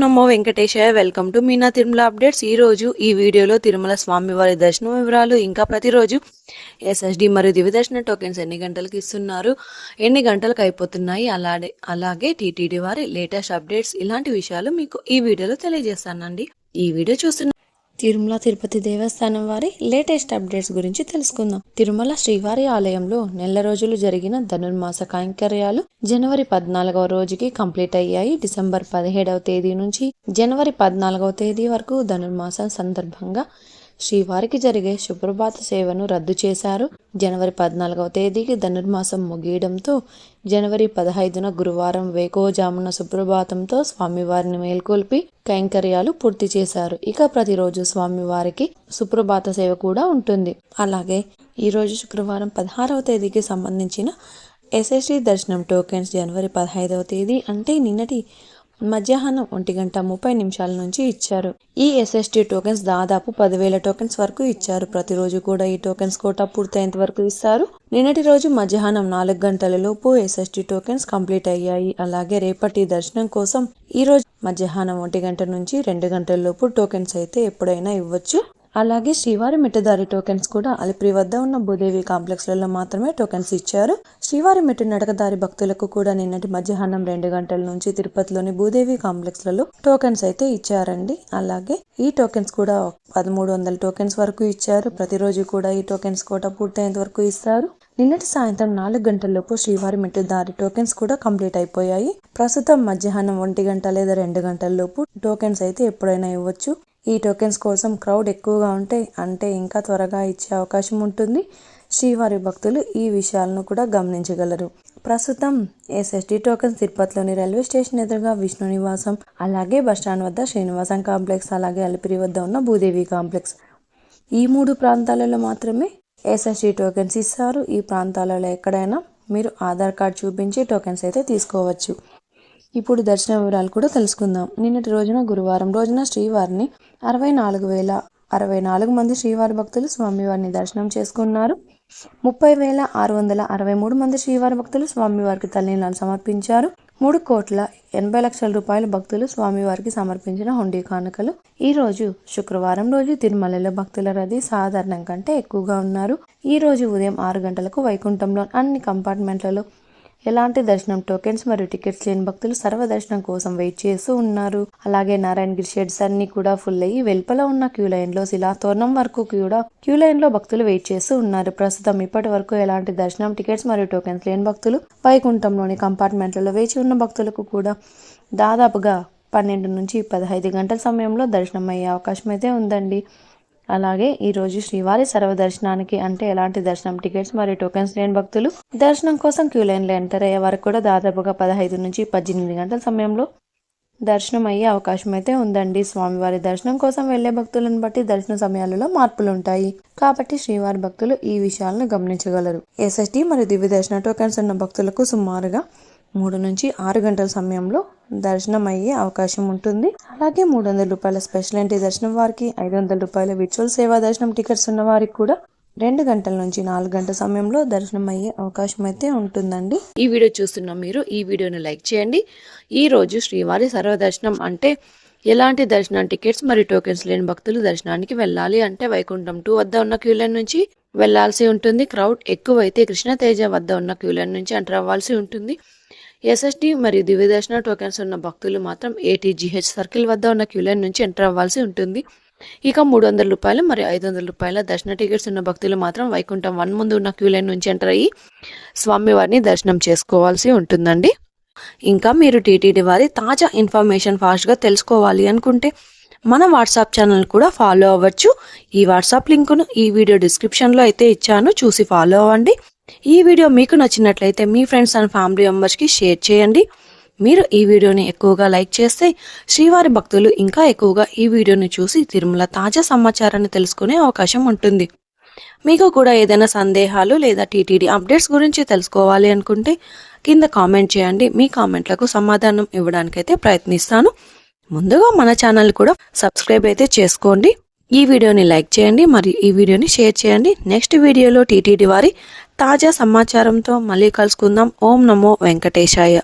Namo Venkatesaya. Welcome to Meena Tirumala updates. ఈ రోజు ఈ వీడియోలో తిరుమల స్వామివారి దర్శనం వివరాలు, ఇంకా ప్రతిరోజు ఎస్ఎస్డి మరియు దివ్య దర్శన టోకెన్స్ ఎన్ని గంటలకు ఇస్తున్నారు, ఎన్ని గంటలకు అయిపోతున్నాయి, అలాగే టీటీడీ వారి లేటెస్ట్ అప్డేట్స్, ఇలాంటి విషయాలు మీకు ఈ వీడియోలో తెలియజేస్తానండి. ఈ వీడియో చూస్తున్న తిరుమల తిరుపతి దేవస్థానం వారి లేటెస్ట్ అప్డేట్స్ గురించి తెలుసుకుందాం. తిరుమల శ్రీవారి ఆలయంలో నెల రోజులు జరిగిన ధనుర్మాస కైంకర్యాలు జనవరి 14వ రోజుకి కంప్లీట్ అయ్యాయి. డిసెంబర్ 17వ తేదీ నుంచి జనవరి 14వ తేదీ వరకు ధనుర్మాసం సందర్భంగా శ్రీవారికి జరిగే సుప్రభాత సేవను రద్దు చేశారు. జనవరి 14వ తేదీకి ధనుర్మాసం ముగియడంతో జనవరి 15న గురువారం వేకోజామున సుప్రభాతంతో స్వామివారిని మేల్కొల్పి కైంకర్యాలు పూర్తి చేశారు. ఇక ప్రతిరోజు స్వామివారికి సుప్రభాత సేవ కూడా ఉంటుంది. అలాగే ఈరోజు శుక్రవారం 16వ తేదీకి సంబంధించిన ఎస్ఎస్డి దర్శనం టోకెన్స్ జనవరి 15వ తేదీ అంటే నిన్నటి మధ్యాహ్నం 1:30 నుంచి ఇచ్చారు. ఈ ఎస్ఎస్టీ టోకెన్స్ దాదాపు 10,000 టోకెన్స్ వరకు ఇచ్చారు. ప్రతిరోజు కూడా ఈ టోకెన్స్ కోటా పూర్తయ్యేంత వరకు ఇస్తారు. నిన్నటి రోజు మధ్యాహ్నం 4 గంటల లోపు ఎస్ఎస్టీ టోకెన్స్ కంప్లీట్ అయ్యాయి. అలాగే రేపటి దర్శనం కోసం ఈ రోజు మధ్యాహ్నం 1 గంట నుంచి 2 గంటల లోపు టోకెన్స్ అయితే ఎప్పుడైనా ఇవ్వచ్చు. అలాగే శ్రీవారి మెట్టుదారి టోకెన్స్ కూడా అలిపిరి వద్ద ఉన్న భూదేవి కాంప్లెక్స్లలో మాత్రమే టోకెన్స్ ఇచ్చారు. శ్రీవారి మెట్టు నడకదారి భక్తులకు కూడా నిన్నటి మధ్యాహ్నం 2 గంటల నుంచి తిరుపతిలోని భూదేవి కాంప్లెక్స్లలో టోకెన్స్ అయితే ఇచ్చారండి. అలాగే ఈ టోకెన్స్ కూడా 1300 టోకెన్స్ వరకు ఇచ్చారు. ప్రతిరోజు కూడా ఈ టోకెన్స్ కోట పూర్తయ్యేంత వరకు ఇస్తారు. నిన్నటి సాయంత్రం 4 గంటలలోపు శ్రీవారి మెట్టుదారి టోకెన్స్ కూడా కంప్లీట్ అయిపోయాయి. ప్రస్తుతం మధ్యాహ్నం 1 గంట లేదా 2 గంటల లోపు టోకెన్స్ అయితే ఎప్పుడైనా ఇవ్వచ్చు. ఈ టోకెన్స్ కోసం క్రౌడ్ ఎక్కువగా అంటే ఇంకా త్వరగా ఇచ్చే అవకాశం ఉంటుంది. శ్రీవారి భక్తులు ఈ విషయాలను కూడా గమనించగలరు. ప్రస్తుతం ఎస్ఎస్డి టోకెన్స్ తిరుపతిలోని రైల్వే స్టేషన్ ఎదురుగా విష్ణు నివాసం, అలాగే బస్టాండ్ వద్ద శ్రీనివాసం కాంప్లెక్స్, అలాగే అలిపిరి వద్ద ఉన్న భూదేవి కాంప్లెక్స్, ఈ 3 ప్రాంతాలలో మాత్రమే ఎస్ఎస్డి టోకెన్స్ ఇస్తారు. ఈ ప్రాంతాలలో ఎక్కడైనా మీరు ఆధార్ కార్డ్ చూపించి టోకెన్స్ అయితే తీసుకోవచ్చు. ఇప్పుడు దర్శన వివరాలు కూడా తెలుసుకుందాం. నిన్నటి రోజున గురువారం రోజున శ్రీవారిని 64,064 మంది శ్రీవారి భక్తులు స్వామివారిని దర్శనం చేసుకున్నారు. 30,663 మంది శ్రీవారి భక్తులు స్వామివారికి తల్లినాలు సమర్పించారు. 3,80,00,000 రూపాయల భక్తులు స్వామివారికి సమర్పించిన హుండీ కానుకలు. ఈ రోజు శుక్రవారం రోజు తిరుమలలో భక్తుల రద్దీ సాధారణం కంటే ఎక్కువగా ఉన్నారు. ఈ రోజు ఉదయం 6 గంటలకు వైకుంఠంలో అన్ని కంపార్ట్మెంట్లలో ఎలాంటి దర్శనం టోకెన్స్ మరియు టికెట్స్ లేని భక్తులు సర్వదర్శనం కోసం వెయిట్ చేస్తూ ఉన్నారు. అలాగే నారాయణగిరి షెడ్స్ అన్ని కూడా ఫుల్ అయ్యి వెలుపల ఉన్న క్యూ లైన్ లో శిలాతోరణం వరకు కూడా క్యూ లైన్ లో భక్తులు వెయిట్ చేస్తూ ఉన్నారు. ప్రస్తుతం ఇప్పటి వరకు ఎలాంటి దర్శనం టికెట్స్ మరియు టోకెన్స్ లేని భక్తులు వైకుంఠంలోని కంపార్ట్మెంట్లలో వేచి ఉన్న భక్తులకు కూడా దాదాపుగా 12 నుంచి 15 గంటల సమయంలో దర్శనం అయ్యే అవకాశం అయితే ఉందండి. అలాగే ఈ రోజు శ్రీవారి సర్వదర్శనానికి అంటే ఎలాంటి దర్శనం టికెట్స్ మరియు టోకెన్స్ లేని భక్తులు దర్శనం కోసం క్యూ లైన్లో ఎంటర్ అయ్యే వరకు కూడా దాదాపుగా 15 నుంచి 18 గంటల సమయంలో దర్శనం అయ్యే అవకాశం అయితే ఉందండి. స్వామివారి దర్శనం కోసం వెళ్లే భక్తులను బట్టి దర్శన సమయాలలో మార్పులు ఉంటాయి. కాబట్టి శ్రీవారి భక్తులు ఈ విషయాలను గమనించగలరు. ఎస్ఎస్డి మరియు దివ్య దర్శన టోకెన్స్ ఉన్న భక్తులకు సుమారుగా 3 నుంచి 6 గంటల సమయంలో దర్శనం అయ్యే అవకాశం ఉంటుంది. అలాగే 300 రూపాయల స్పెషల్ ఎంట్రీ దర్శనం వారికి, 500 రూపాయల విర్చువల్ సేవా దర్శనం టికెట్స్ ఉన్న వారికి కూడా 2 గంటల నుంచి 4 గంటల సమయంలో దర్శనం అయ్యే అవకాశం అయితే ఉంటుందండి. ఈ వీడియో చూస్తున్న మీరు ఈ వీడియోని లైక్ చేయండి. ఈ రోజు శ్రీవారి సర్వదర్శనం అంటే ఎలాంటి దర్శనం టికెట్స్ మరియు టోకెన్స్ లేని భక్తులు దర్శనానికి వెళ్ళాలి అంటే వైకుంఠం 2 వద్ద ఉన్న క్యూ లైన్ నుంచి వెళ్లాల్సి ఉంటుంది. క్రౌడ్ ఎక్కువైతే కృష్ణతేజ వద్ద ఉన్న క్యూ లైన్ నుంచి ఎంటర్ అవ్వాల్సి ఉంటుంది. ఎస్ఎస్డి మరియు దివ్య దర్శన టోకెన్స్ ఉన్న భక్తులు మాత్రం ఏటీజీహెచ్ సర్కిల్ వద్ద ఉన్న క్యూ లైన్ నుంచి ఎంటర్ అవ్వాల్సి ఉంటుంది. ఇక 300 రూపాయలు మరియు 500 రూపాయల దర్శన టికెట్స్ ఉన్న భక్తులు మాత్రం వైకుంఠం 1 ముందు ఉన్న క్యూ లైన్ నుంచి ఎంటర్ అయ్యి స్వామివారిని దర్శనం చేసుకోవాల్సి ఉంటుందండి. ఇంకా మీరు టీటీడీ వారి తాజా ఇన్ఫర్మేషన్ ఫాస్ట్గా తెలుసుకోవాలి అనుకుంటే మన వాట్సాప్ ఛానల్ కూడా ఫాలో అవ్వచ్చు. ఈ వాట్సాప్ లింకును ఈ వీడియో డిస్క్రిప్షన్లో అయితే ఇచ్చాను, చూసి ఫాలో అవ్వండి. ఈ వీడియో మీకు నచ్చినట్లయితే మీ ఫ్రెండ్స్ అండ్ ఫ్యామిలీ మెంబర్స్కి షేర్ చేయండి. మీరు ఈ వీడియోని ఎక్కువగా లైక్ చేస్తే శ్రీవారి భక్తులు ఇంకా ఎక్కువగా ఈ వీడియోని చూసి తిరుమల తాజా సమాచారాన్ని తెలుసుకునే అవకాశం ఉంటుంది. మీకు కూడా ఏదైనా సందేహాలు లేదా టీటీడీ అప్డేట్స్ గురించి తెలుసుకోవాలి అనుకుంటే కింద కామెంట్ చేయండి. మీ కామెంట్లకు సమాధానం ఇవ్వడానికైతే ప్రయత్నిస్తాను. ముందుగా మన ఛానల్ కూడా సబ్స్క్రైబ్ అయితే చేసుకోండి. ఈ వీడియోని లైక్ చేయండి మరియు ఈ వీడియోని షేర్ చేయండి. నెక్స్ట్ వీడియోలో టీటీడీ వారి తాజా సమాచారంతో మళ్ళీ కలుసుకుందాం. ఓం నమో వెంకటేశాయ.